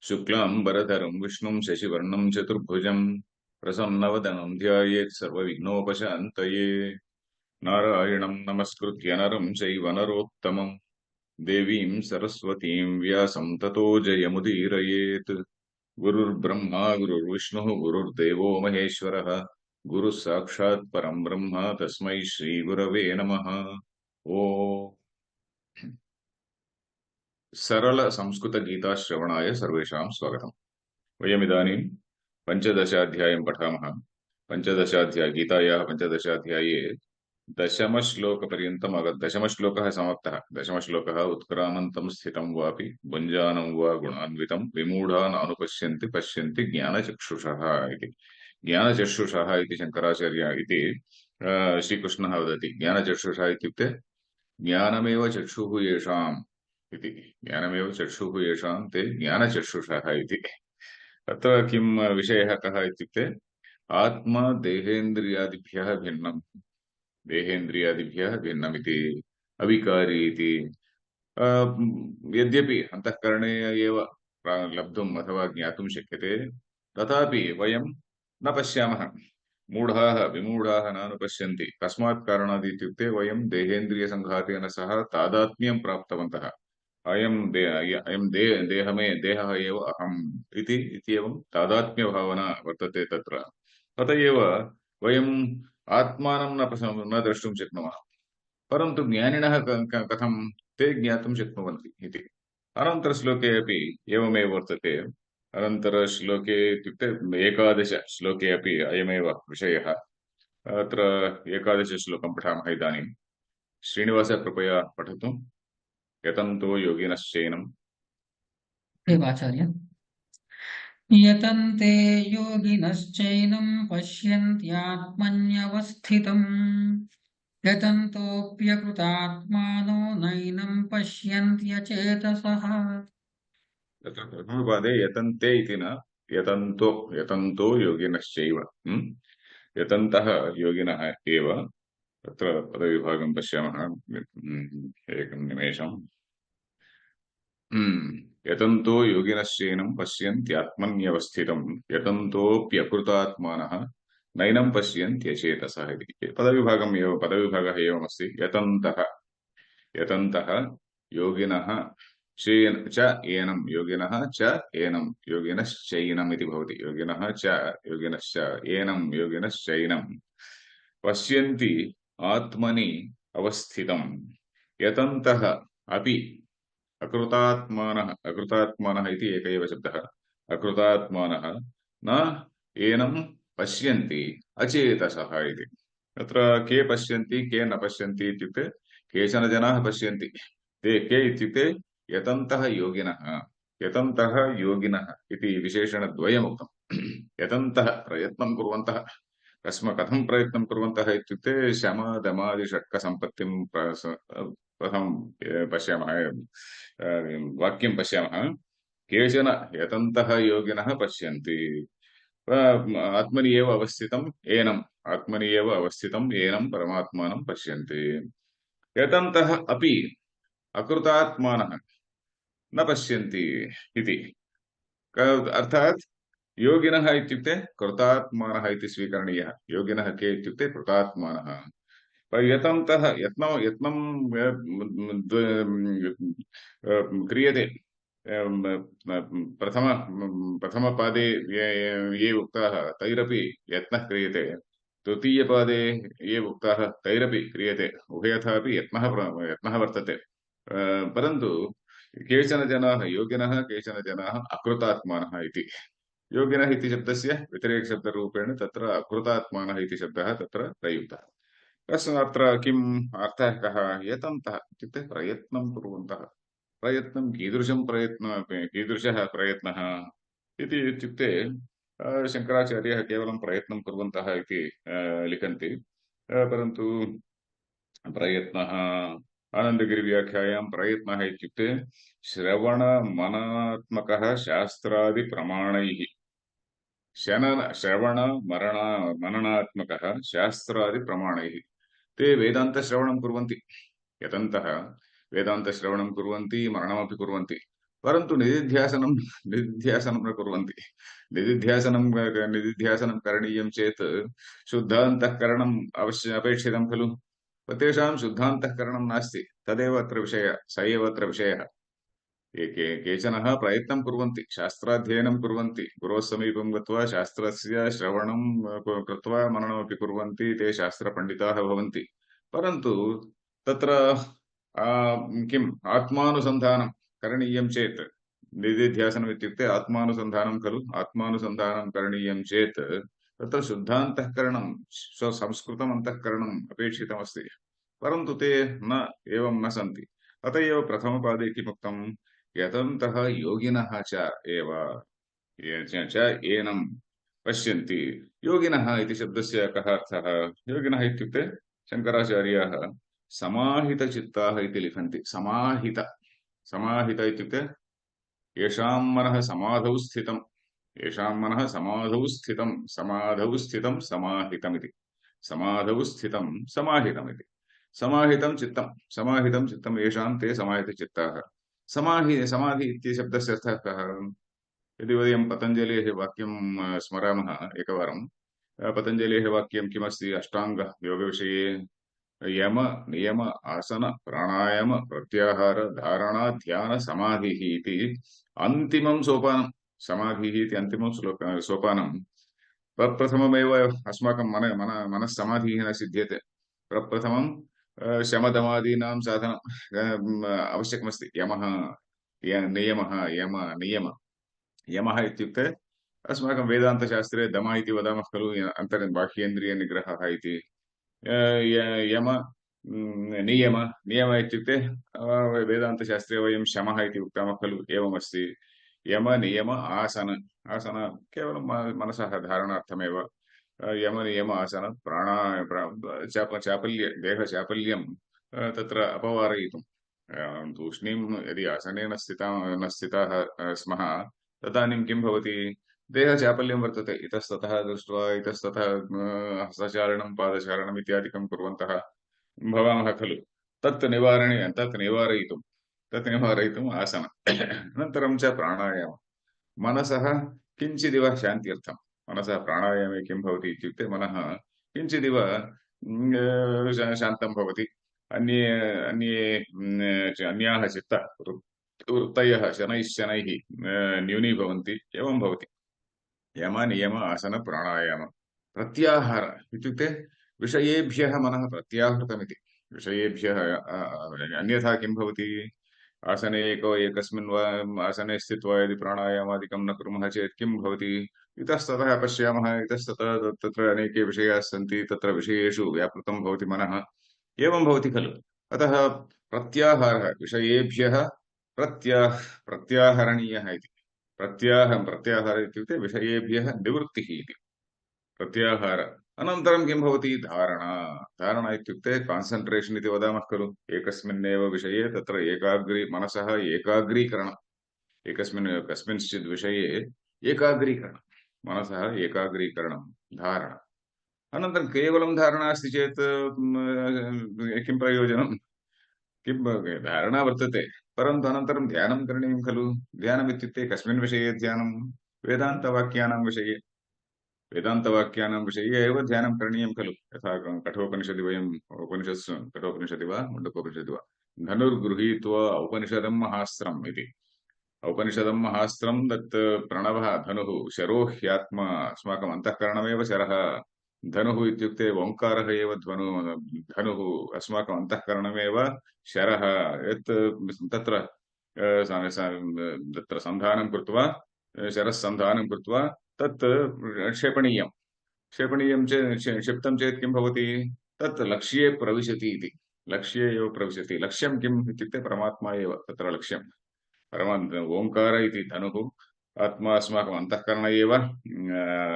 शुक्लांबरधरं विष्णुं शशिवर्णं चतुर्भुजं प्रसन्नवदनं ध्यायेत् सर्वविघ्नोपशान्तये। नारायणं नमस्कृत्य नरं चैव नरोत्तमं देवीं सरस्वतीं व्यासं ततो जयमुदीरयेत्। गुरुर्ब्रह्मा गुरुर्विष्णुः गुरुर्देवो महेश्वरः गुरुः साक्षात् परं ब्रह्म तस्मै श्रीगुरवे नमः। ओ सरल संस्कृत गीता श्रवणाय सर्वेषां स्वागतम्। वयमिदानीं पञ्चदशाध्यायं पठामः। पञ्चदशाध्याय गीतायाः पञ्चदशाध्याये दशमश्लोकपर्यन्तम् दशमश्लोकः समाप्तः। दशमश्लोकः उत्क्रामन्तं स्थितं वापि भुञ्जानं वा गुणान्वितं विमूढान् अनुपश्यन्ति पश्यन्ति ज्ञानचक्षुषः इति। ज्ञानचक्षुषः इति शङ्कराचार्य इति श्रीकृष्णः वदति। ज्ञानचक्षुषः इत्युक्ते ज्ञानमेव चक्षुः येषाम् इति। ज्ञानमेव चक्षुः येषां ते ज्ञानचक्षुषः इति। तत्र किं विषयः कः इत्युक्ते आत्मा देहेन्द्रियादिभ्यः भिन्नम्। देहेन्द्रियादिभ्यः भिन्नमिति अविकारी इति। यद्यपि अन्तःकरणे एव लब्धुम् अथवा ज्ञातुं शक्यते तथापि वयं न पश्यामः। मूढाः विमूढाः नानुपश्यन्ति। कस्मात् कारणात् इत्युक्ते वयं देहेन्द्रियसङ्घातेन सह तादात्म्यं प्राप्तवन्तः। देहः एव अहम् इति इत्येवं तादात्म्यभावना वर्तते तत्र। अत एव वयम् आत्मानं न द्रष्टुं शक्नुमः। परन्तु ज्ञानिनः कथं ते ज्ञातुं शक्नुवन्ति इति। अनन्तरश्लोके अपि एवमेव वर्तते। अनन्तरश्लोके इत्युक्ते एकादशश्लोके अपि अयमेव विषयः। अत्र एकादशश्लोकं पठामः इदानीं। श्रीनिवास कृपया पठतु। यतन्तो योगिनश्चैनं देवाचार्य यतन्ते योगिनश्चैनं पश्यन्त्यात्मन्यवस्थितम् यतन्तोऽप्यकृतात्मानो नैनं पश्यन्त्यचेतसः। तत्र प्रथमपादे यतन्ते इति न यतन्तो यतन्तो योगिनश्चैव। यतन्तः योगिनः एव। तत्र पदविभागं पश्यामः। एकं निमेषम्। यतन्तो योगिनश्चैनं पश्यन्त्यात्मन्यवस्थितं यतन्तोऽप्यकृतात्मानः नैनं पश्यन्त्यचेतसः इति। पदविभागः एवमस्ति। यतन्तः योगिनः च एनं योगिनः च एनं योगिनश्चैनम् इति भवति। योगिनः च योगिनश्च एनं योगिनश्चैनं पश्यन्ति आत्मनि अवस्थितं यतन्तः अपि अकृतात्मानः इति एक एव शब्दः। अकृतात्मानः न एनं पश्यन्ति अचेतसः इति। तत्र के पश्यन्ति के न पश्यन्ति इत्युक्ते केचन जनाः पश्यन्ति। ते के इत्युक्ते यतन्तः योगिनः इति विशेषणद्वयम् उक्तम्। यतन्तः प्रयत्नं कुर्वन्तः। कथं प्रयत्नं कुर्वन्तः इत्युक्ते शमदमादिषट्कसम्पत्तिं प्रथमं पश्यामः। वाक्यं पश्यामः। केचन यतन्तः योगिनः पश्यन्ति आत्मनि एव अवस्थितम् एनं परमात्मानं पश्यन्ति। यतन्तः अपि अकृतात्मानः न पश्यन्ति इति। अर्थात् योगिनः इत्युक्ते कृतात्मानः इति स्वीकरणीयः। योगिनः के इत्युक्ते कृतात्मानः। यतन्तः यत्नं क्रियते। प्रथमपादे ये उक्ताः तैरपि यत्नः क्रियते। तृतीयपादे ये उक्ताः तैरपि क्रियते। उभयथा अपि यत्नः वर्तते। परन्तु केचन जनाः योगिनः केचन जनाः अकृतात्मानः इति। योगिनः इति शब्दस्य व्यतिरेकशब्दरूपेण तत्र अकृतात्मानः इति शब्दः तत्र प्रयुक्तः। अत्र किम् अर्थः कः? यतन्तः इत्युक्ते प्रयत्नं कुर्वन्तः। प्रयत्नं कीदृशः प्रयत्नः इति इत्युक्ते शङ्कराचार्यः केवलं प्रयत्नं कुर्वन्तः इति लिखन्ति। परन्तु प्रयत्नः आनन्दगिरिव्याख्यायां प्रयत्नः इत्युक्ते श्रवणमननात्मकः शास्त्रादिप्रमाणैः मननात्मकः शास्त्रादिप्रमाणैः ते वेदान्तश्रवणं कुर्वन्ति। यतन्तः वेदान्तश्रवणं कुर्वन्ति मननमपि कुर्वन्ति। परन्तु निदिध्यासनं न कुर्वन्ति। निदिध्यासनं करणीयं चेत् शुद्धान्तःकरणम् अपेक्षितं खलु। तेषां शुद्धान्तःकरणं नास्ति। तदेव अत्र विषयः, स एव अत्र विषयः। केचनः प्रयत्नं कुर्वन्ति, शास्त्राध्ययनं कुर्वन्ति, गुरोः समीपं गत्वा शास्त्रस्य श्रवणं कृत्वा मननमपि कुर्वन्ति, ते शास्त्रपण्डिताः भवन्ति। परन्तु तत्र किम् आत्मानुसन्धानं करणीयं चेत्, निदिध्यासनम् इत्युक्ते आत्मानुसन्धानं खलु। आत्मानुसन्धानं करणीयं चेत् तत्र शुद्धान्तःकरणं, स्वसंस्कृतम् अन्तःकरणम् अपेक्षितमस्ति। परन्तु ते एवं न सन्ति। अत एव प्रथमपादे किमुक्तं, यतन्तः योगिनः च एव ये च एनं पश्यन्ति। योगिनः इति शब्दस्य कः अर्थः? योगिनः इत्युक्ते शङ्कराचार्याः समाहितचित्ताः इति लिखन्ति। समाहित इत्युक्ते येषां मनः समाधौ स्थितं, येषां मनः समाधौ स्थितं, समाधौ स्थितं समाहितमिति, समाधौ स्थितं समाहितमिति, समाहितं चित्तं येषां ते समाहितचित्ताः। समाधि इति शब्दस्य अर्थः कः? यदि वयं पतञ्जलेः वाक्यं स्मरामः एकवारं, पतञ्जलेः वाक्यं किमस्ति? अष्टाङ्गयोगविषये यम नियम आसन प्राणायाम प्रत्याहार धारणा ध्यान समाधिः इति अन्तिमं सोपानं। समाधिः इति अन्तिमं सोपानं। प्रप्रथममेव अस्माकं मनः समाधिः न सिद्ध्यते। प्रप्रथमं शमदमादीनां साधनम् आवश्यकमस्ति। नियमः यमः इत्युक्ते अस्माकं वेदान्तशास्त्रे दम इति वदामः खलु, बाह्येन्द्रियनिग्रहः इति। यम नियम इत्युक्ते वेदान्तशास्त्रे वयं शमः इति उक्तामः खलु, एवमस्ति। यम नियम आसन केवलं मनसः धारणार्थमेव। यम नियम आसन चापल्य देहचापल्यं तत्र अपवारयितुं। तूष्णीं यदि आसने न स्थिताः स्मः, तदानीं किं भवति? देहचापल्यं वर्तते। इतस्ततः दृष्ट्वा इतस्ततः हस्तचालनं पादचालनम् इत्यादिकं कुर्वन्तः भवामः खलु। तत् निवारयितुम् आसनम्। अनन्तरं च प्राणायामः। मनसः किञ्चिदिव शान्त्यर्थं। मनसः प्राणायामे किं भवति इत्युक्ते, मनः किञ्चिदिव शान्तं भवति। अन्याः वृत्तयः शनैः न्यूनीभवन्ति। एवं भवति। यम नियम आसन प्राणायाम प्रत्याहार इत्युक्ते विषयेभ्यः मनः प्रत्याहृतमिति। विषयेभ्यः अन्यथा किं भवति? आसने एकस्मिन् आसने स्थित्वा यदि प्राणायामादिकं न कुर्मः चेत् किं भवति? इतस्ततः पश्यामः, इतस्ततः तत्र अनेके विषयाः सन्ति, तत्र विषयेषु व्यापृतं भवति मनः। एवं भवति खलु। अतः प्रत्याहारः, विषयेभ्यः प्रत्याहरणीयः इति। प्रत्याहार इत्युक्ते विषयेभ्यः निवृत्तिः इति। प्रत्याहार अनन्तरं किं भवति? धारणा इत्युक्ते कान्सन्ट्रेशन् इति वदामः खलु। एकस्मिन्नेव विषये तत्र मनसः एकाग्रीकरणम्। कस्मिंश्चित् विषये एकाग्रीकरणं, मनसः एकाग्रीकरणं, धारणा। अनन्तरं केवलं धारणा अस्ति चेत् किं प्रयोजनं? धारणा वर्तते, परन्तु अनन्तरं ध्यानं करणीयं खलु। ध्यानमित्युक्ते कस्मिन् विषये ध्यानं? वेदान्तवाक्यानां विषये एव ध्यानं करणीयं खलु। यथा कठोपनिषदि वयम् कठोपनिषदि वा मुण्डकोपनिषदि वा धनुर्गृहीत्वा औपनिषदं महास्त्रम् इति। औपनिषदं महास्त्रं तत् प्रणवः धनुः, शरो ह्यात्मा, अस्माकम् अन्तःकरणमेव शरः। धनुः इत्युक्ते ओङ्कारः एव धनुः, अस्माकम् अन्तःकरणमेव शरः। यत् तत्र सन्धानं कृत्वा, शरस्सन्धानं कृत्वा तत् क्षेपणीयं चेत्, क्षिप्तं चेत् किं भवति? तत् लक्ष्ये प्रविशति इति। लक्ष्ये एव प्रविशति। लक्ष्यं किम् इत्युक्ते परमात्मा एव तत्र लक्ष्यं। ओङ्कार इति धनुः, आत्मा अस्माकम् अन्तःकरण एव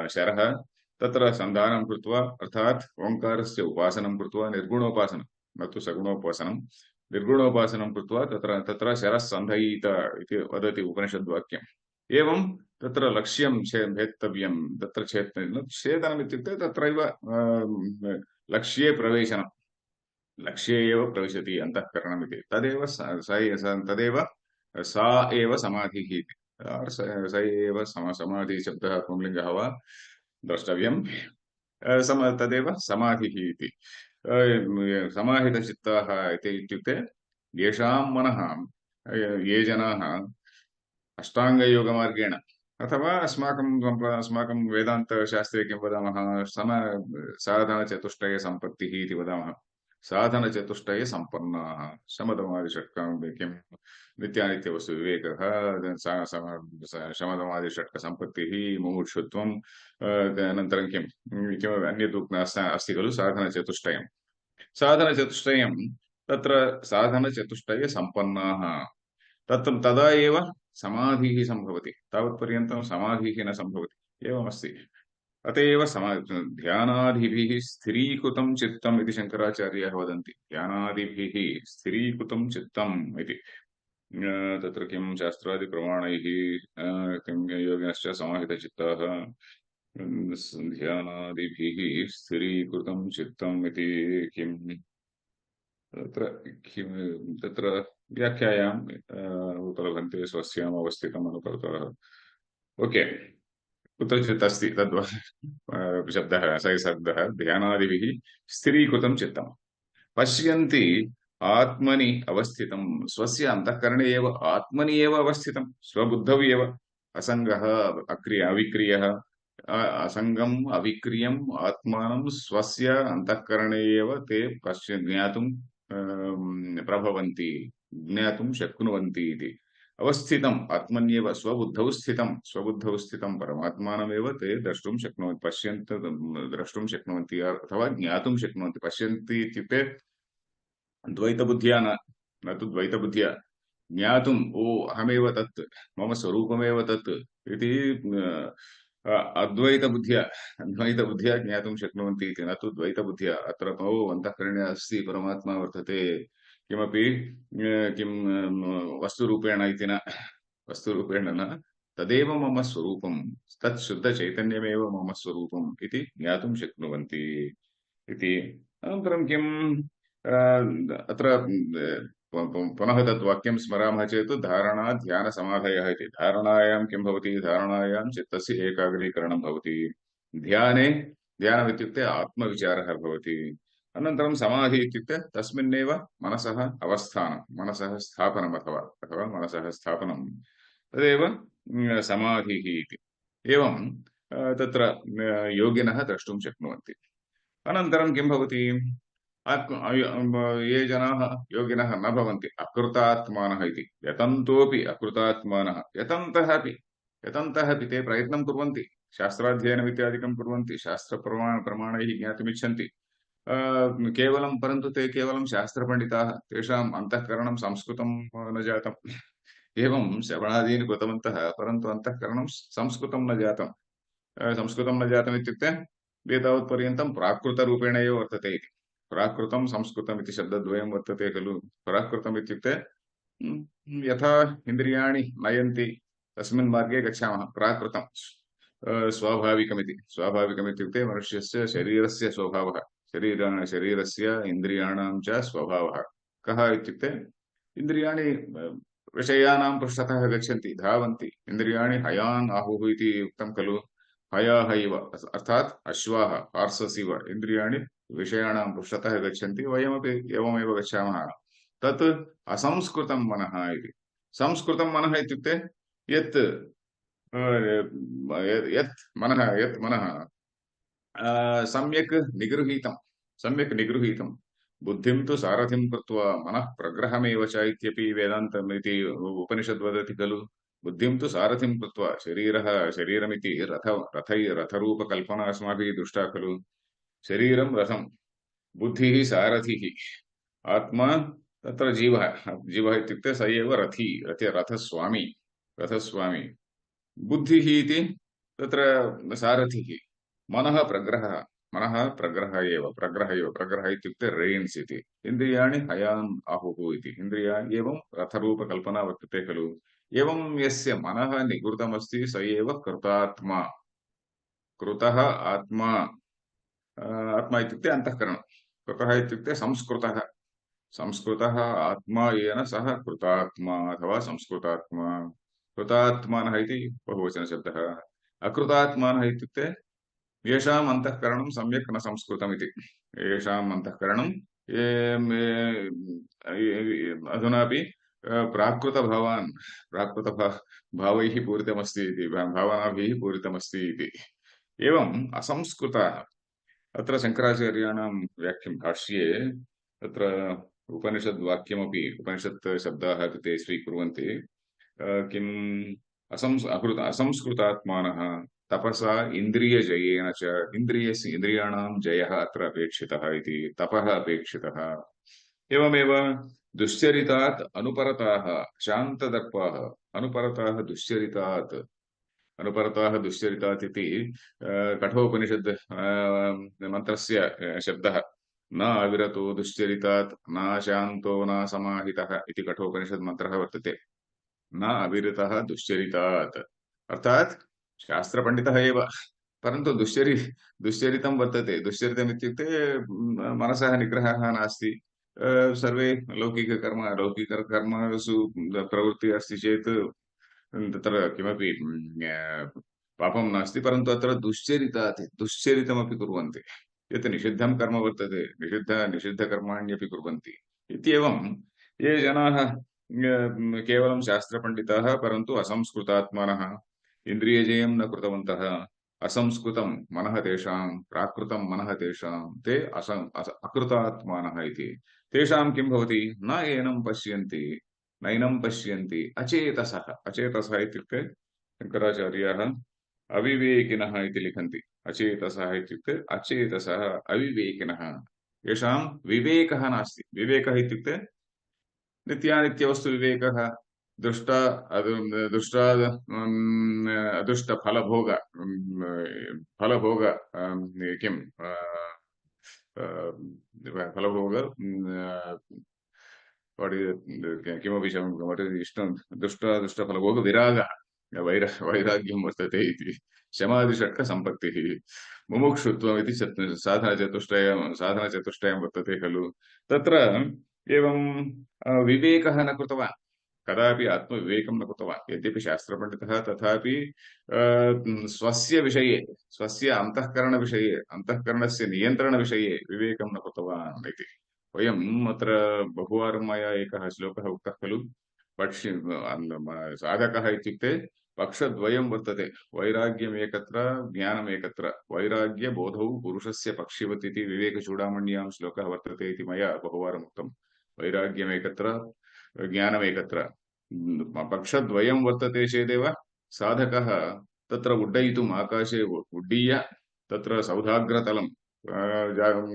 शरः। तत्र सन्धानं कृत्वा, अर्थात् ओङ्कारस्य उपासनं कृत्वा, निर्गुणोपासनं, न तु सगुणोपासनं, निर्गुणोपासनं कृत्वा तत्र शरः सन्धयीत इति वदति उपनिषद्वाक्यम्। एवं तत्र लक्ष्यं भेत्तव्यं। तत्र छेदनम् इत्युक्ते तत्रैव लक्ष्ये प्रवेशनं। लक्ष्ये एव प्रविशति अन्तःकरणमिति। तदेव सा एव समाधिः इति। स एव समाधि शब्दः पुंलिङ्गः वा द्रष्टव्यम्। तदेव समाधिः इति। समाहितचित्ताः इति इत्युक्ते येषां मनः ये जनाः अष्टाङ्गयोगमार्गेण अथवा अस्माकं वेदान्तशास्त्रे किं वदामः साधनचतुष्टय सम्पत्तिः इति वदामः। साधनचतुष्टये सम्पन्नाः शमदमादिषट्कं किं नित्यानित्यवस्तुविवेकः शमदमादिषट्कसम्पत्तिः मुमुक्षुत्वं अनन्तरं किम् अन्यत् अस्ति खलु साधनचतुष्टयं। साधनचतुष्टयं तत्र साधनचतुष्टये सम्पन्नाः तदा एव समाधिः सम्भवति। तावत्पर्यन्तं समाधिः न सम्भवति। एवमस्ति। अत एव ध्यानादिभिः स्थिरीकृतं चित्तम् इति शङ्कराचार्याः वदन्ति। ध्यानादिभिः स्थिरीकृतं चित्तम् इति। तत्र किं शास्त्रादिप्रमाणैः किं योगिनश्च समाहितचित्ताः ध्यानादिभिः स्थिरीकृतं चित्तम् इति किम् तत्र व्याख्यायाम् उपलभन्ते स्वस्याम् अवस्थितम् अनुकर्तरः। ओके कुत्रचित् अस्ति तद्वा शब्दः स शब्दः ध्यानादिभिः स्थिरीकृतं चित्तम् पश्यन्ति आत्मनि अवस्थितं स्वस्य अन्तःकरणे एव आत्मनि एव अवस्थितं स्वबुद्धौ एव असङ्गः अविक्रियः असङ्गम् अविक्रियम् आत्मानं स्वस्य अन्तःकरणे एव ते ज्ञातुं प्रभवन्ति ज्ञातुं शक्नुवन्ति इति अवस्थितम् आत्मन्येव स्वबुद्धौ स्थितं परमात्मानमेव ते द्रष्टुं शक्नुवन्ति द्रष्टुं शक्नुवन्ति अथवा ज्ञातुं शक्नुवन्ति पश्यन्ति इत्युक्ते द्वैतबुद्ध्या न तु द्वैतबुद्ध्या ज्ञातुम् ओ अहमेव तत् मम स्वरूपमेव तत् इति अद्वैतबुद्ध्या ज्ञातुं शक्नुवन्ति इति न तु द्वैतबुद्ध्या अत्र अन्तःकरणे अस्ति परमात्मा वर्तते किमपि किं वस्तुरूपेण इति न वस्तुरूपेण न तदेव मम स्वरूपं तत् शुद्धचैतन्यमेव मम स्वरूपम् इति ज्ञातुं शक्नुवन्ति इति अनन्तरं किम् अत्र पुनः तत् वाक्यं स्मरामः चेत् धारणा ध्यानसमाधयः इति धारणायां किं भवति धारणायां चित्तस्य एकाग्रीकरणं भवति ध्याने ध्यानमित्युक्ते आत्मविचारः भवति अनन्तरं समाधि इत्युक्ते तस्मिन्नेव मनसः अवस्थानं मनसः स्थापनम् अथवा मनसः स्थापनं तदेव समाधिः इति एवं तत्र योगिनः द्रष्टुं शक्नुवन्ति अनन्तरं किं भवति ये जनाः योगिनः न भवन्ति अकृतात्मानः इति यतन्तोऽपि अकृतात्मानः यतन्तः अपि ते प्रयत्नं कुर्वन्ति शास्त्राध्ययनम् इत्यादिकं कुर्वन्ति शास्त्रप्रमाणैः ज्ञातुमिच्छन्ति केवलं परन्तु ते केवलं शास्त्रपण्डिताः तेषाम् अन्तःकरणं संस्कृतं न जातम् एवं श्रवणादीनि कृतवन्तः परन्तु अन्तःकरणं संस्कृतं न जातं संस्कृतं न जातम् इत्युक्ते एतावत्पर्यन्तं प्राकृतरूपेण एव वर्तते इति प्राकृतं संस्कृतम् इति शब्दद्वयं वर्तते खलु प्राकृतम् इत्युक्ते यथा इन्द्रियाणि नयन्ति तस्मिन् मार्गे गच्छामः प्राकृतं स्वाभाविकमित्युक्ते मनुष्यस्य शरीरस्य स्वभावः शरीरस्य इन्द्रियाणां च स्वभावः कः इत्युक्ते इन्द्रियाणि विषयाणां पृष्ठतः गच्छन्ति धावन्ति इन्द्रियाणि हयान् आहुः इति उक्तं खलु हयाः इव अर्थात् अश्वाः हार्सस् इव इन्द्रियाणि विषयाणां पृष्ठतः गच्छन्ति वयमपि एवमेव गच्छामः तत् असंस्कृतं मनः इति संस्कृतं मनः इत्युक्ते यत् यत् मनः सम्यक् निगृहीतं बुद्धिं तु सारथिं कृत्वा मनः प्रग्रहमेव च इत्यपि वेदान्तम् इति उपनिषद् वदति खलु बुद्धिं तु सारथिं कृत्वा शरीरमिति रथरूपकल्पना अस्माभिः दृष्टा खलु शरीरं रथं बुद्धिः सारथिः आत्मा तत्र जीवः इत्युक्ते स एव रथस्वामी बुद्धिः इति तत्र सारथिः मनः प्रग्रहः एव प्रग्रहः इत्युक्ते रेन्स् इति इन्द्रियाणि हयान् आहुः इति इन्द्रियाणि एवं रथरूपकल्पना वर्तते खलु एवं यस्य मनः निगृतमस्ति स एव कृतात्मा कृतः आत्मा आत्मा इत्युक्ते अन्तःकरणं कृतः इत्युक्ते संस्कृतः संस्कृतः आत्मा येन सः कृतात्मा अथवा संस्कृतात्मा कृतात्मानः इति बहुवचनशब्दः अकृतात्मानः इत्युक्ते येषाम् अन्तःकरणं सम्यक् न संस्कृतमिति येषाम् अन्तःकरणं अधुनापि प्राकृतभावान् भावैः पूरितमस्ति इति भावनाभिः पूरितमस्ति इति एवम् असंस्कृताः अत्र शङ्कराचार्याणां भाष्ये तत्र उपनिषद्वाक्यमपि उपनिषत् शब्दाः अपि ते स्वीकुर्वन्ति किम् असंस्कृतात्मानः तपसा इन्द्रियजयेन च इन्द्रियाणां जयः अत्र अपेक्षितः इति तपः अपेक्षितः एवमेव दुश्चरितात् अनुपरताः शान्तदर्पाः अनुपरताः दुश्चरितात् अनुपरताः दुश्चरितात् इति कठोपनिषद् मन्त्रस्य शब्दः न अविरतो दुश्चरितात् न शान्तो न समाहितः इति कठोपनिषद् मन्त्रः वर्तते न अविरतः दुश्चरितात् अर्थात् शास्त्रपण्डितः एव परन्तु दुश्चरितं वर्तते दुश्चरितम् इत्युक्ते मनसः निग्रहः नास्ति सर्वे लौकिककर्मसु प्रवृत्तिः अस्ति चेत् तत्र किमपि पापं नास्ति परन्तु अत्र दुश्चरितात् दुश्चरितमपि कुर्वन्ति यत् निषिद्धं कर्म वर्तते निषिद्धकर्माण्यपि कुर्वन्ति इत्येवं ये जनाः केवलं शास्त्रपण्डिताः परन्तु असंस्कृतात्मानः इन्द्रियजयं न कृतवन्तः असंस्कृतं मनः तेषां प्राकृतं मनः तेषां ते अकृतात्मानः इति तेषां किं भवति न एनं पश्यन्ति नैनं पश्यन्ति अचेतसः अचेतसः इत्युक्ते शङ्कराचार्याः अविवेकिनः इति लिखन्ति अचेतसः इत्युक्ते अचेतसः अविवेकिनः येषां विवेकः नास्ति विवेकः इत्युक्ते नित्यानित्यवस्तुविवेकः दृष्ट दृष्टा अदृष्टफलभोग फलभोग किं फलभोग किमपि इष्टं दृष्टफलभोग विरागः वैराग्यं वर्तते इति शमादिषट्कसम्पत्तिः मुमुक्षुत्वम् इति साधनचतुष्टयं वर्तते खलु तत्र एवं विवेकः न कृतवान् कदापि आत्मविवेकं न कृतवान् यद्यपि शास्त्रपण्डितः तथापि स्वस्य विषये स्वस्य अन्तःकरणविषये अन्तःकरणस्य नियन्त्रणविषये विवेकं न कृतवान् इति वयम् अत्र बहुवारं मया एकः श्लोकः उक्तः खलु पक्षि साधकः इत्युक्ते पक्षद्वयं वर्तते वैराग्यमेकत्र ज्ञानमेकत्र वैराग्यबोधौ पुरुषस्य पक्षिवत् इति विवेकचूडामण्यां श्लोकः वर्तते इति मया बहुवारम् उक्तं वैराग्यमेकत्र ज्ञानमेकत्र पक्षद्वयं वर्तते चेदेव साधकः तत्र उड्डयितुम् आकाशे उड्डीय तत्र सौधाग्रतलं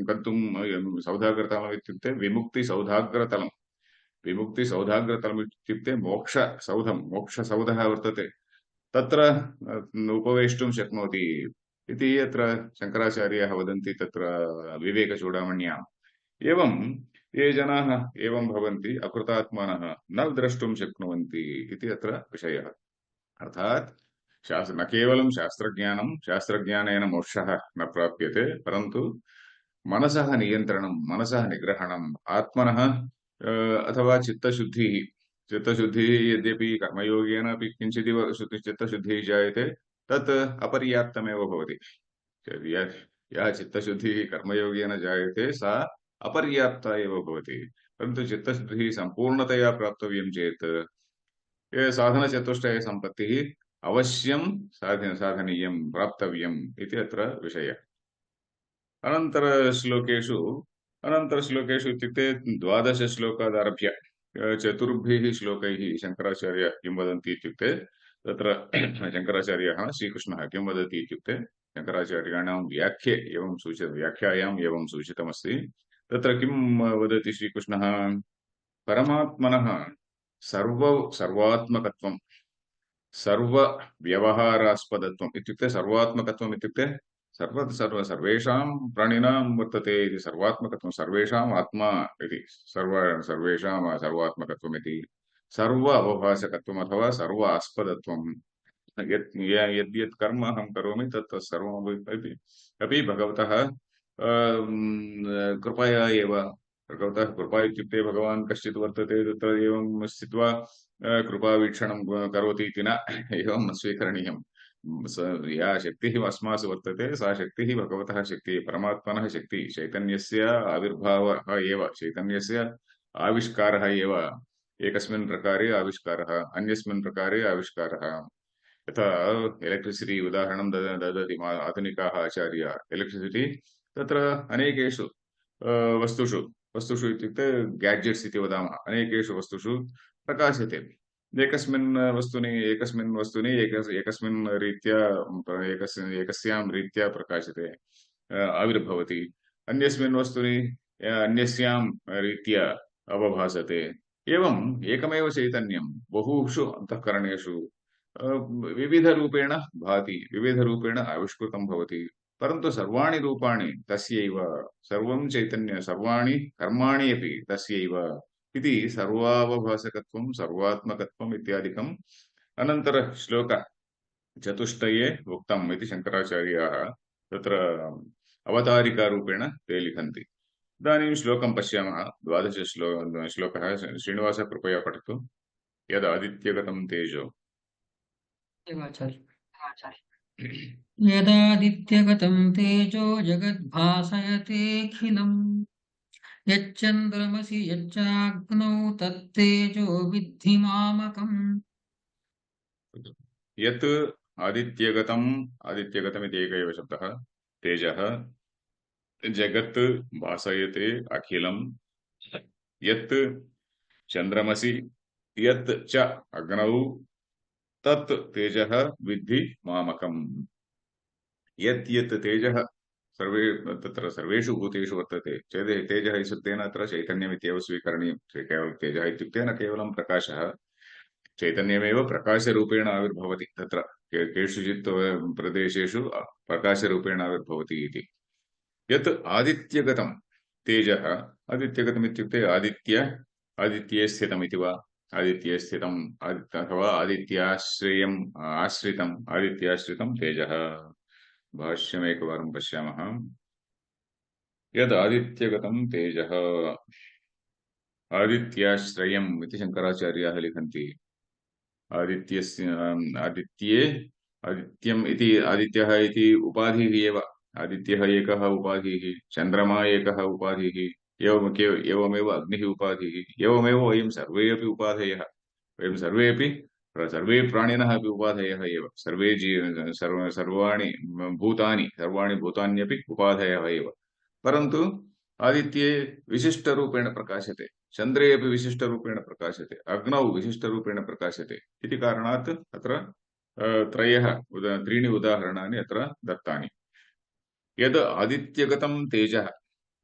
गन्तुं सौधाग्रतलम् इत्युक्ते विमुक्तिसौधाग्रतलं विमुक्तिसौधाग्रतलम् इत्युक्ते मोक्षसौधः वर्तते तत्र उपवेष्टुं शक्नोति इति अत्र शङ्कराचार्याः वदन्ति तत्र विवेकचूडामण्याम् एवं ये जनाः एवं भवन्ति अकृतात्मानः न द्रष्टुं शक्नुवन्ति इति अत्र विषयः अर्थात् न केवलं शास्त्रज्ञानेन मोक्षः न प्राप्यते परन्तु मनसः नियन्त्रणं मनसः निग्रहणम् आत्मनः अथवा चित्तशुद्धिः यद्यपि कर्मयोगेन अपि किञ्चिदिव चित्तशुद्धिः जायते तत् अपर्याप्तमेव भवति या चित्तशुद्धिः कर्मयोगेन जायते सा अपर्याप्ता एव भवति परन्तु चित्तशुद्धिः सम्पूर्णतया प्राप्तव्यं चेत् साधनचतुष्टयसम्पत्तिः अवश्यं साधनीयं प्राप्तव्यम् इति अत्र विषयः अनन्तरश्लोकेषु इत्युक्ते 12 श्लोकादारभ्य चतुर्भिः श्लोकैः शङ्कराचार्य किं वदन्ति इत्युक्ते तत्र शङ्कराचार्यः श्रीकृष्णः किं वदति इत्युक्ते शङ्कराचार्याणां व्याख्यायाम् एवं सूचितमस्ति तत्र किं वदति श्रीकृष्णः परमात्मनः सर्वात्मकत्वं सर्वव्यवहारास्पदत्वम् इत्युक्ते सर्वात्मकत्वम् इत्युक्ते सर्वेषां प्राणिनां वर्तते इति सर्वात्मकत्वं सर्वेषाम् आत्मा इति सर्वेषां सर्वात्मकत्वम् इति सर्व अवभासकत्वम् अथवा सर्व आस्पदत्वं यद्यत् कर्म अहं करोमि तत् सर्वम् अपि भगवतः कृपया एव भगवतः कृपा इत्युक्ते भगवान् कश्चित् वर्तते तत्र एवं स्थित्वा कृपावीक्षणं करोति इति न एवं न स्वीकरणीयम्। या शक्तिः अस्मासु वर्तते सा शक्तिः भगवतः शक्तिः, परमात्मनः शक्तिः, चैतन्यस्य आविर्भावः एव, चैतन्यस्य आविष्कारः एव। एकस्मिन् प्रकारे आविष्कारः, अन्यस्मिन् प्रकारे आविष्कारः। यथा एलेक्ट्रिसिटी उदाहरणं ददति आधुनिकाः आचार्याः। एलेक्ट्रिसिटी तत्र अनेकेषु वस्तुषु, वस्तुषु इत्युक्ते ग्याड्जेट्स् इति वदामः, अनेकेषु वस्तुषु प्रकाशते। एकस्मिन् वस्तुनि एकस्मिन् रीत्या एकस्यां रीत्या प्रकाशते, आविर्भवति। अन्यस्मिन् वस्तुनि अन्यस्यां रीत्या अवभासते। एवम् एकमेव चैतन्यं बहुषु अन्तःकरणेषु विविधरूपेण भाति, विविधरूपेण आविष्कृतं भवति। परन्तु सर्वाणि रूपाणि तस्यैव, सर्वं चैतन्य, सर्वाणि कर्माणि अपि तस्यैव इति सर्वावभासकत्वं, सर्वात्मकत्वम् इत्यादिकम् अनन्तरश्लोक चतुष्टये उक्तम् इति शङ्कराचार्याः तत्र अवतारिकारूपेण ते लिखन्ति। इदानीं श्लोकं पश्यामः। 12 श्लोकः। श्रीनिवासः कृपया पठतु। यदादित्यगतं तेजो। यदादित्यगतं तेजो जगद्भासयतेऽखिलम् यच्चन्द्रमसि यच्चाग्नौ तत्तेजो विद्धि मामकम्। यत् आदित्यगतम्, आदित्यगतमिति एक एव शब्दः, तेजः जगत् भासयते अखिलं, यत् चन्द्रमसि यत् च अग्नौ तत् तेजः विद्धि मामकम्। यत् यत् तेजः सर्वे तत्र सर्वेषु भूतेषु वर्तते। तेजः इत्युक्तेन अत्र चैतन्यमित्येव स्वीकरणीयं। केवलं तेजः इत्युक्ते न केवलं प्रकाशः, चैतन्यमेव प्रकाशरूपेण आविर्भवति। तत्र केषुचित् प्रदेशेषु प्रकाशरूपेण आविर्भवति इति। यत् आदित्यगतं तेजः, आदित्यगतम् इत्युक्ते आदित्ये स्थितम् वा, आदित्ये स्थितम् अथवा आदित्याश्रयम् आश्रितम्, आदित्याश्रितं तेजः। भाष्यमेकवारं पश्यामः। यद् आदित्यगतं तेजः, आदित्याश्रयम् इति शङ्कराचार्याः लिखन्ति। आदित्ये, आदित्यम् इति आदित्यः इति उपाधिः एव। आदित्यः एकः उपाधिः, चन्द्रमा एकः उपाधिः, एवमेव अग्निः उपाधिः, एवमेव वयं सर्वे अपि उपाधयः। वयं सर्वे प्राणिनः अपि उपाधयः एव। सर्वाणि भूतान्यपि उपाधयः एव। परन्तु आदित्ये विशिष्टरूपेण प्रकाशते, चन्द्रे अपि विशिष्टरूपेण प्रकाशते, अग्नौ विशिष्टरूपेण प्रकाशते इति कारणात् अत्र त्रीणि उदाहरणानि अत्र दत्तानि। यद् आदित्यगतं तेजः,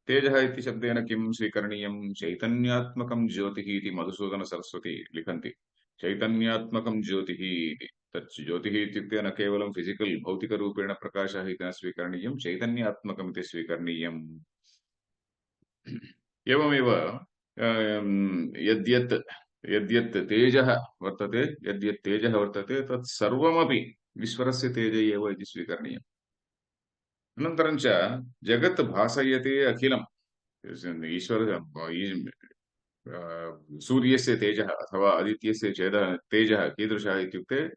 तेजः इति शब्देन किं स्वीकरणीयं? चैतन्यात्मकं ज्योतिः इति मधुसूदनसरस्वती लिखन्ति। चैतन्यात्मकं ज्योतिः इति। तत् ज्योतिः इत्युक्ते न केवलं फिजिकल् भौतिकरूपेण प्रकाशः इति न स्वीकरणीयं, चैतन्यात्मकम् इति स्वीकरणीयम्। एवमेव यद्यत् तेजः वर्तते तत् सर्वमपि ईश्वरस्य तेज एव इति स्वीकरणीयम्। अनन्तरं च जगत् भासयते अखिलम्। ईश्वर सूर्यस्य तेजः अथवा आदित्यस्य तेजः कीदृशः इत्युक्ते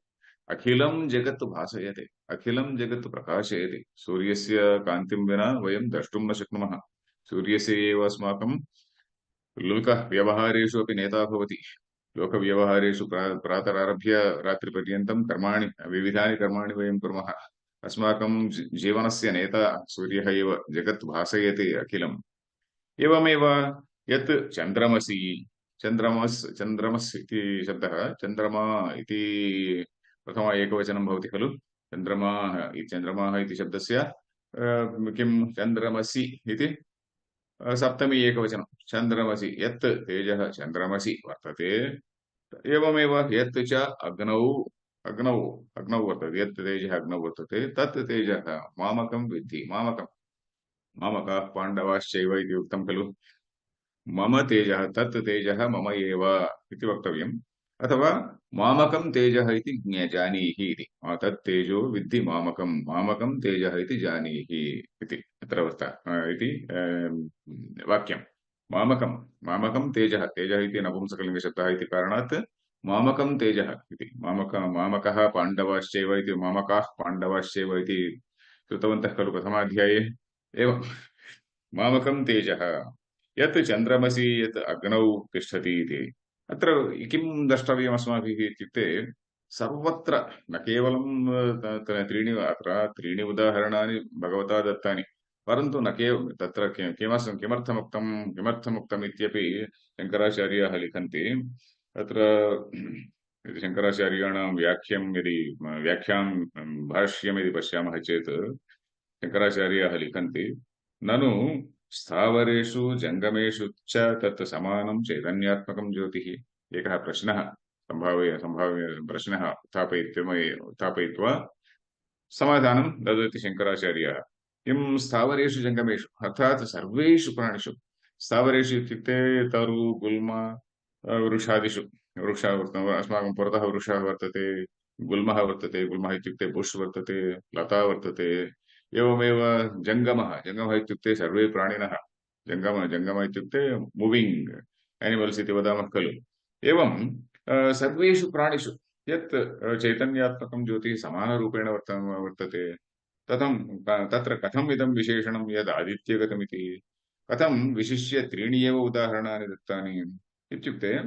अखिलं जगत् भासयते, अखिलं जगत् प्रकाशयते। सूर्यस्य कान्तिं विना वयं द्रष्टुं न शक्नुमः। सूर्यस्य एव अस्माकं लोकव्यवहारेषु अपि नेता भवति। लोकव्यवहारेषु प्रातरारभ्य रात्रिपर्यन्तं कर्माणि, विविधानि कर्माणि वयं कुर्मः। अस्माकं जीवनस्य नेता सूर्यः एव, जगत् भासयते अखिलम्। एवमेव यत् चन्द्रमसि, चन्द्रमस् इति शब्दः, चन्द्रमा इति प्रथम एकवचनं भवति खलु। चन्द्रमाः इति शब्दस्य किं चन्द्रमसि इति सप्तमी एकवचनं। चन्द्रमसि यत् तेजः चन्द्रमसि वर्तते, एवमेव यत् च अग्नौ वर्तते, यत् तेजः अग्नौ वर्तते तत् तेजः मामकं विद्धि। मामकाः पाण्डवाश्चैव इति उक्तं खलु। मम तेजः, तत् तेजः मम एव इति वक्तव्यम्। अथवा मामकं तेजः इति जानीहि इति। तत् तेजो विद्धि मामकं तेजः इति जानीहि इति अत्र इति वाक्यम्। मामकं मामकं तेजः तेजः इति नपुंसकलिङ्गशब्दः इति कारणात् मामकं तेजः इति मामकः पाण्डवाश्चैव इति मामकाः पाण्डवाश्चैव इति कृतवन्तः खलु प्रथमाध्याये एवं मामकं तेजः यत् चन्द्रमसि यत् अग्नौ तिष्ठति इति अत्र किं द्रष्टव्यम् अस्माभिः इत्युक्ते सर्वत्र न केवलं त्रीणि अत्र त्रीणि उदाहरणानि भगवता दत्तानि परन्तु न केव तत्र किमर्थमुक्तम् इत्यपि शङ्कराचार्याः लिखन्ति तत्र शङ्कराचार्याणां व्याख्यां भाष्यं यदि पश्यामः चेत् शङ्कराचार्याः लिखन्ति ननु स्थावरेषु जङ्गमेषु च तत् समानं चैतन्यात्मकं ज्योतिः एकः प्रश्नः सम्भाव्य प्रश्नः उत्थापयित्वा समाधानं ददति शङ्कराचार्यः किं स्थावरेषु जङ्गमेषु अर्थात् सर्वेषु प्राणिषु स्थावरेषु इत्युक्ते तरु गुल्म वृक्षादिषु अस्माकं पुरतः वृक्षः वर्तते गुल्मः वर्तते गुल्मः इत्युक्ते बुश् वर्तते लता वर्तते एवमेव जङ्गमः इत्युक्ते सर्वे प्राणिनः जङ्गम इत्युक्ते मूविङ्ग् एनिमल्स् इति वदामः खलु एवं सर्वेषु प्राणिषु यत् चैतन्यात्मकं ज्योतिः समानरूपेण वर्तते तत्र कथम् इदं विशेषणं यद् आदित्यगतमिति कथं विशिष्य त्रीणि एव उदाहरणानि दत्तानि इत्युक्ते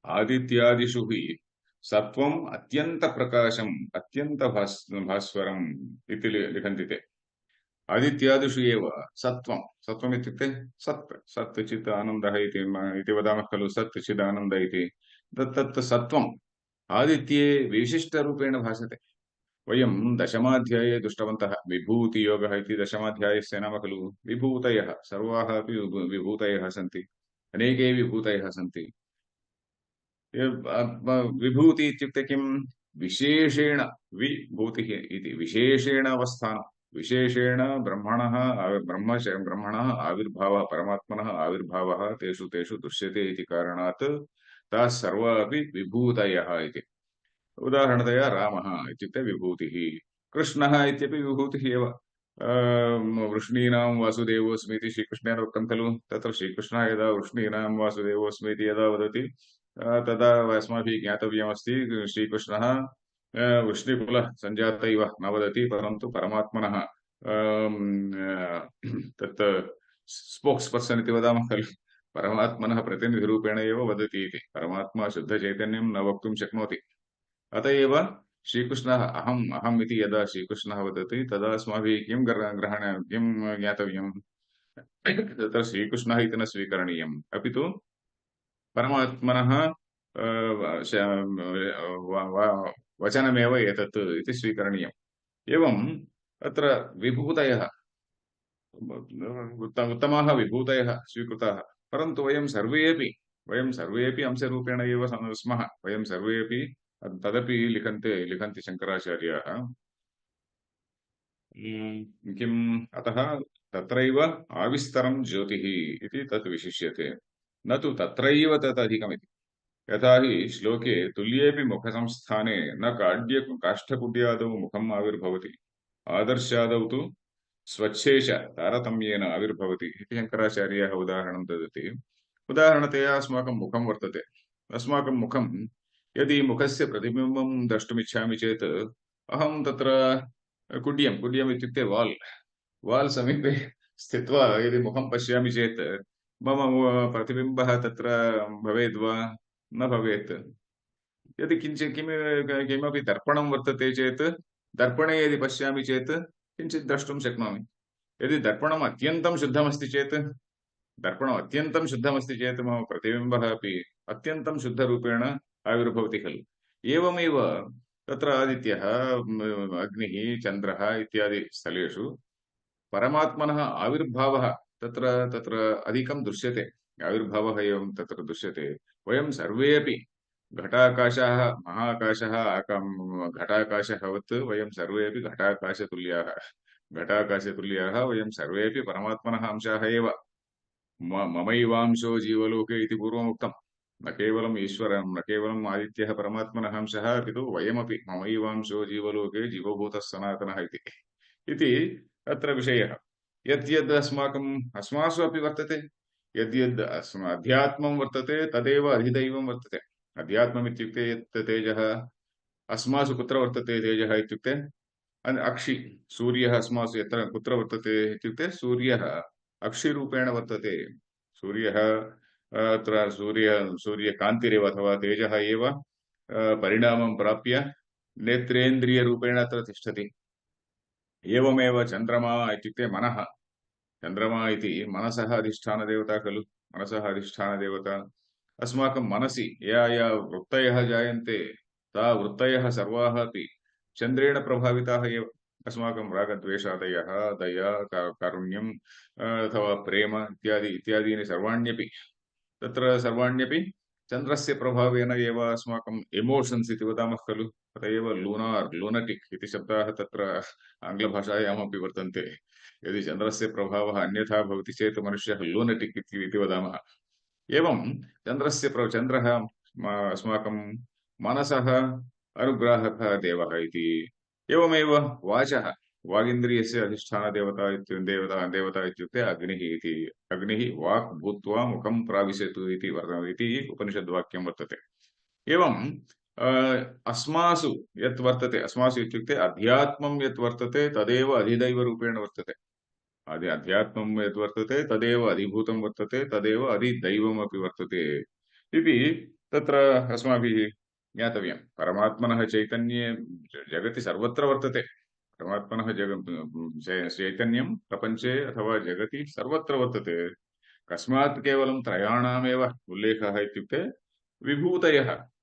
आदित्यादिषु हि सत्वम् अत्यन्तप्रकाशम् भास्वरम् इति लिखन्ति ते आदित्यादिषु एव सत्वम् इत्युक्ते सत् चित् आनन्दः इति वदामः खलु सत् चित् आनन्द इति तत् सत्वम् आदित्ये विशिष्टरूपेण भासते वयं दशमाध्याये दृष्टवन्तः विभूतियोगः इति दशमाध्यायस्य नाम खलु विभूतयः सर्वाः अपि विभूतयः सन्ति अनेके विभूतयः सन्ति विभूति इत्युक्ते किं विशेषेण विभूतिः इति विशेषेण अवस्थानं विशेषेण ब्रह्मणः आविर्भावः परमात्मनः आविर्भावः तेषु तेषु दृश्यते इति कारणात् ताः सर्वाः अपि विभूतयः इति उदाहरणतया रामः इत्युक्ते विभूतिः कृष्णः इत्यपि विभूतिः एव वृष्णीनां वासुदेवोऽस्मि इति श्रीकृष्णेन उक्तं खलु तत्र श्रीकृष्णः यदा वृष्णीनां वासुदेवोऽस्मि इति यदा वदति तदा अस्माभिः ज्ञातव्यमस्ति श्रीकृष्णः वृष्णिकुलः सञ्जात इव न वदति परन्तु परमात्मनः तत् स्पोक्स् पर्सन् इति वदामः खलु परमात्मनः प्रतिनिधिरूपेण एव वदति इति परमात्मा शुद्धचैतन्यं न वक्तुं शक्नोति अत एव श्रीकृष्णः अहम् इति यदा श्रीकृष्णः वदति तदा अस्माभिः किं ज्ञातव्यं तत्र श्रीकृष्णः इति न स्वीकरणीयम् अपि तु परमात्मनः वचनमेव एतत् इति स्वीकरणीयम् एवम् अत्र विभूतयः उत्तमाः विभूतयः स्वीकृताः परन्तु वयं सर्वेपि अंशरूपेण एव स्मः वयं सर्वेपि तदपि लिखन्ति शङ्कराचार्याः किम् अतः तत्रैव आविस्तरं ज्योतिः इति तत् विशिष्यते न तु तत्रैव तत् अधिकमिति यथा हि श्लोके तुल्येऽपि मुखसंस्थाने न काष्ठकुड्यादौ मुखम् आविर्भवति आदर्शादौ तु स्वच्छेष तारतम्येन आविर्भवति इति शङ्कराचार्याः उदाहरणं ददति उदाहरणतया अस्माकं मुखं वर्तते अस्माकं मुखं यदि मुखस्य प्रतिबिम्बं द्रष्टुमिच्छामि चेत् अहं तत्र कुड्यम् इत्युक्ते वाल् समीपे स्थित्वा यदि मुखं पश्यामि चेत् मम प्रतिबिम्बः तत्र भवेद् वा न भवेत् यदि किमपि दर्पणं वर्तते चेत् दर्पणे यदि पश्यामि चेत् किञ्चित् द्रष्टुं शक्नोमि यदि दर्पणम् अत्यन्तं शुद्धमस्ति चेत् मम प्रतिबिम्बः अपि अत्यन्तं शुद्धरूपेण आविर्भवति खलु एवमेव तत्र आदित्यः अग्निः चन्द्रः इत्यादि स्थलेषु परमात्मनः आविर्भावः तत्र अधिकं दृश्यते आविर्भावः एवं तत्र दृश्यते वयं सर्वे अपि घटाकाशः महाकाशः घटाकाशवत् वयं सर्वे अपि घटाकाशतुल्याः वयं सर्वे अपि परमात्मनः अंशाः एव ममैवांशो जीवलोके इति पूर्वमुक्तं न केवलम् ईश्वरं न केवलम् आदित्यः परमात्मनः अंशः अपि तु वयमपि ममैवांशो जीवलोके जीवभूतः सनातनः इति अत्र विषयः यद्यद् अस्मासु अपि वर्तते यद्यद् अध्यात्मं वर्तते तदेव अधिदैवं वर्तते। अध्यात्मम् इत्युक्ते यत् तेजः अस्मासु कुत्र वर्तते तेजः इत्युक्ते अक्षि सूर्यः अस्मासु यत्र कुत्र वर्तते इत्युक्ते सूर्यः अक्षिरूपेण वर्तते। सूर्यः अत्र सूर्यकान्तिरेव अथवा तेजः एव परिणामं प्राप्य नेत्रेन्द्रियरूपेण अत्र तिष्ठति। एवमेव चन्द्रमा इत्युक्ते मनः। चन्द्रमा इति मनसः अधिष्ठानदेवता खलु। मनसः अधिष्ठानदेवता अस्माकं मनसि या या वृत्तयः जायन्ते ता वृत्तयः सर्वाः अपि चन्द्रेण प्रभाविताः एव। अस्माकं रागद्वेषादयः दया कारुण्यम् अथवा प्रेम इत्यादीनि सर्वाण्यपि तत्र सर्वाण्यपि चन्द्रस्य प्रभावेन एव अस्माकम् इमोशन्स् इति वदामः खलु। अत एव लूनटिक् इति शब्दाः तत्र आङ्ग्लभाषायामपि वर्तन्ते। यदि चन्द्रस्य प्रभावः अन्यथा भवति चेत् मनुष्यः लूनटिक् इति वदामः। एवं चन्द्रः अस्माकं मनसः अनुग्राहकः देवः इति। एवमेव वाचः वागिन्द्रियस्य अधिष्ठानदेवता इत्युक्ते अग्निः इति। अग्निः वाक् भूत्वा मुखं प्राविशतु इति उपनिषद्वाक्यं वर्तते। एवं अस्मासु यत् वर्तते, अस्मासु इत्युक्ते अध्यात्मं यत् वर्तते तदेव अधिदैवरूपेण वर्तते। अध्यात्मं यद् वर्तते तदेव अधिभूतं वर्तते, तदेव अधिदैवमपि वर्तते इति तत्र अस्माभिः ज्ञातव्यं। परमात्मनः चैतन्ये जगति सर्वत्र वर्तते। परमात्मनः चैतन्यं प्रपञ्चे अथवा जगति सर्वत्र वर्तते। कस्मात् केवलं त्रयाणामेव उल्लेखः इत्युक्ते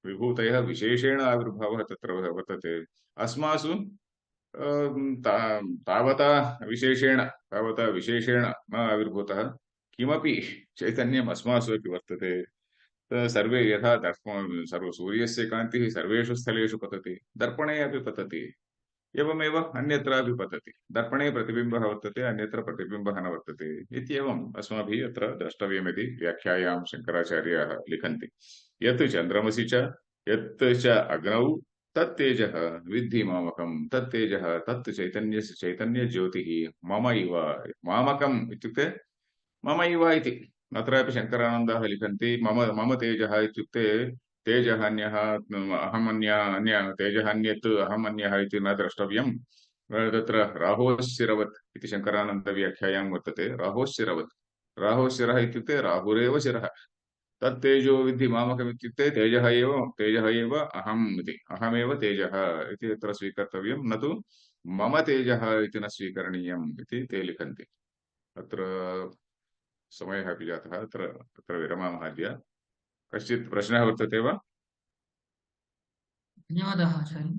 विभूतयः विशेषेण आविर्भावः तत्र वर्तते। अस्मासु तावता विशेषेण न आविर्भूतः किमपि चैतन्यम् अस्मासु अपि वर्तते। सर्वे यथा सूर्यस्य कान्तिः सर्वेषु स्थलेषु पतति, दर्पणे अपि पतति। एवमेव अन्यत्रापि पतति। दर्पणे प्रतिबिम्बः वर्तते, अन्यत्र प्रतिबिम्बः न वर्तते इत्येवम् अस्माभिः अत्र द्रष्टव्यमिति व्याख्यायां शङ्कराचार्याः लिखन्ति। यत् चन्द्रमसि च यत् च अग्नौ तत्तेजः विद्धि मामकं। तत्तेजः तत् चैतन्यज्योतिः मम इव। मामकम् इत्युक्ते मम इव इति। अत्रापि शङ्करानन्दाः लिखन्ति मम तेजः इत्युक्ते तेजः अन्यः अहमन्यः तेजः अन्यत् अहमन्यः इति न द्रष्टव्यम्। तत्र राहोश्शिरवत् इति शङ्करानन्दव्याख्यायां वर्तते। राहोश्शिरः इत्युक्ते राहुरेव शिरः। तत्तेजो विद्धि मामकम् इत्युक्ते तेजः एव अहम् इति। अहमेव तेजः इति तत्र स्वीकर्तव्यं, न तु मम तेजः इति न स्वीकरणीयम् इति ते लिखन्ति। अत्र समयः अपि जातः। अत्र विरमामः अद्य। कश्चित् प्रश्नः वर्तते वा? धन्यवादः आचार्य।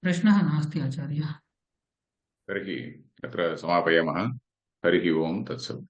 प्रश्नः नास्ति आचार्य। तर्हि अत्र समापयामः। हरिः ओम् तत्सत्।